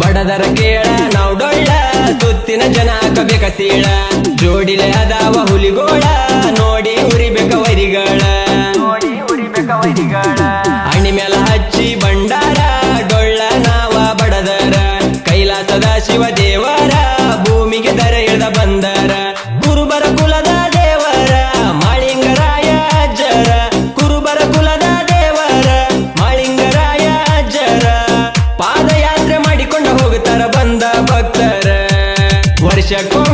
ಬಡದರ ಕೇಳ ನಾವು ಡೊಳ್ಳ ಸುತ್ತಿನ ಜನ ಕಬೇಕ ಸೀಳ ಜೋಡಿಲೆ ಅದಾವ ಹುಲಿಗೋಳ ನೋಡಿ ಉರಿಬೇಕ ವೈರಿಗಳ ಅಣಿ ಮೇಲ ಹಚ್ಚಿ ಬಂಡಾರ ಡೊಳ್ಳ ನಾವ ಬಡದರ ಕೈಲಾಸದ ಶಿವ ದೇವರ ಭೂಮಿಗೆ ದರ ಇಳಿದ ಬಂದರ ಕುರುಬರ ಕುಲದ ದೇವರ ಮಾಳಿಂಗರಾಯ ಅಜ್ಜರ ಕುರುಬರ ಕುಲದ ದೇವರ ಮಾಳಿಂಗರಾಯ ಅಜ್ಜರ ಪಾದಯಾತ್ರೆ ಮಾಡಿಕೊಂಡು ಹೋಗುತ್ತಾರ ಬಂದ ಭಕ್ತರ ವರ್ಷಕ್ಕೊಮ್ಮೆ